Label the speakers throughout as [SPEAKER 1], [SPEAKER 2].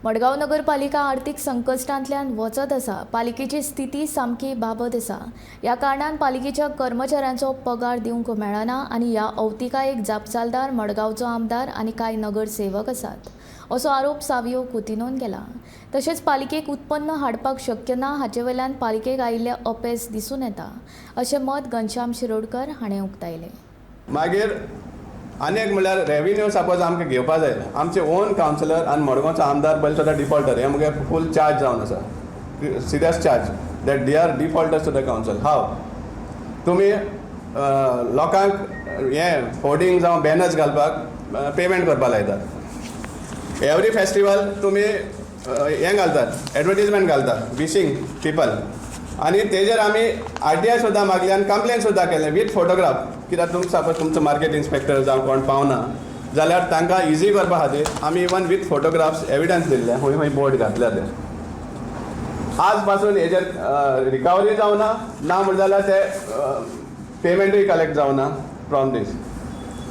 [SPEAKER 1] मडगांव नगरपालिका आर्थीक संकश्टांतल्यान वचत आसा। पालिकेची स्थिती सामकी बाबत आसा। ह्या कारणान पालिकेच्या कर्मचाऱ्यांचो पगार दिवंक मेळना आनी ह्या अवतिकायेक जापसालदार मडगांवचो आमदार आनी कांय नगरसेवक आसात असो आरोप सावियो कुतिनोन केला। तशेंच पालिकेक उत्पन्न हाडपाक शक्य ना हाचे वयल्यान पालिकेक आयिल्ले अपेस दिसून येता अशें मत घनश्याम शिरोडकर हाणें उक्तायलें।
[SPEAKER 2] मागीर आनी एक म्हणल्यार रेव्हेन्यू सपोज आमकां घेवपा जाय, आमचे ओन कावन्सिलर आनी मडगांवचो आमदार पयलीं सुद्दां डिफॉल्टर, हे मुगे फूल चार्ज जावन आसा, serious charge that they are defaulters to the council. हाव तुमी लोकांक हे होर्डिंग जावं बॅनर्स घालपाक पेमेंट करपा लायतात। एवरी फेस्टिवल तुमी हें घालतात, एडवर्टिजमेंट घालतात, विशींग पीपल, आनी तेजेर आमी RTI सुद्दां मागली आनी कंप्लेन सुद्दां केलें वीथ फोटोग्राफ। कित्याक तुमकां सपोज तुमचो मार्केट इन्स्पेक्टर जावं कोण पावना जाल्यार तांकां इजी करपा खातीर आमी इवन वीथ फोटोग्राफ्स एविडन्स दिल्ले, खंय खंय बोर्ड घातल्या ते। आज पासून हेजेर रिकवरी जावना ना म्हणटा जाल्यार ते पेमेंटूय कलेक्ट जावना फ्रॉम दीस।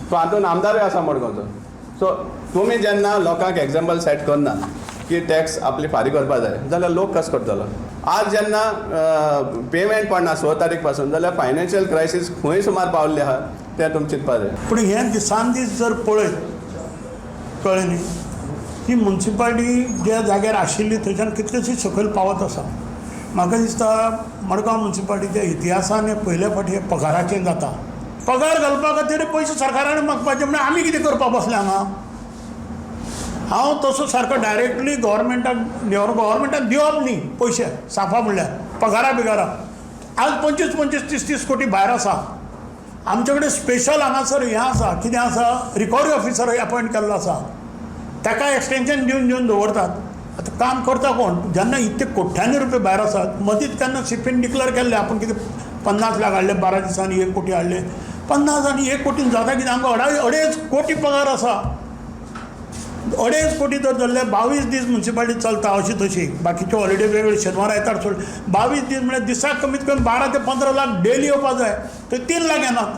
[SPEAKER 2] सो हातूंत आमदारूय आसा मडगांवचो। सो तुमी जेन्ना लोकांक एग्जाम्पल सेट करना की टॅक्स आपली फारीक करपा जाय जाल्यार लोक कसो करतलो। आज जेन्ना पेमेंट पडना 6 तारीख पासून जाल्यार फायनान्शियल क्रायसीस खंय सुमार पावल्ले आहा तें तुमी चिंतपा जाय।
[SPEAKER 3] पूण हें दिसान दीस जर पळयत कळ्ळें न्ही, ही मुन्सिपालिटी ज्या जाग्यार आशिल्ली थंयच्यान कितलीशी सकयल पावत आसा। म्हाका दिसता मडगांव मुन्सिपालिटीच्या इतिहासान हे पयले फावटी हे पगाराचें जाता। पगार घालपा खातीर पयशे सरकारान मागपाचे म्हळ्यार आमी कितें करपा बसले हांगा। हांव तसो सारको डायरेक्टली गव्हर्मेंटाक दिवप न्ही पयशे साफा म्हणल्यार पगारा बिगारा। आज 25-25, 30-30 कोटी भायर आसा। आमचे कडेन स्पेशल हांगासर हें आसा, कितें आसा, रिकवरी ऑफिसर अपॉयंट केल्लो आसा, ताका एक्सटेंशन दिवन दवरतात। आतां काम करता कोण? जेन्ना इतके कोट्यांनी रुपये भायर आसात, मदींच तेन्ना सिफीन डिक्लेअर केल्ले आपण कितें 50 लाख हाडले, 12 दिसांनी 1 कोटी हाडले। 50 आनी 1 कोटीन जाता कितें? आमकां 2.5 कोटी पगार आसा। 2.5 कोटी जर धरले 22 दीस मुन्सिपालिटी चलता अशी तशी, बाकीचे हॉलिडे वेगळे शेनवार येतात सोड 22 दीस म्हणजे दिसाक कमीत कमी 12 ते 15 लाख डेली येवपा जाय, तर 3 लाख येनात।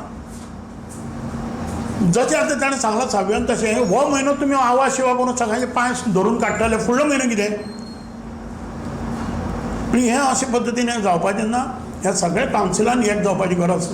[SPEAKER 3] जशें आतां ताणें सांगलां सावियान तशें हो म्हयनो तुमी आवाज सेवा करून सगळ्यांचे पांय धरून काडटले, फुडलो म्हयनो कितें? पूण हें अशे पद्दतीन जावपाचें ना। ह्या सगळ्या कावन्सिलान एक जावपाची गरज।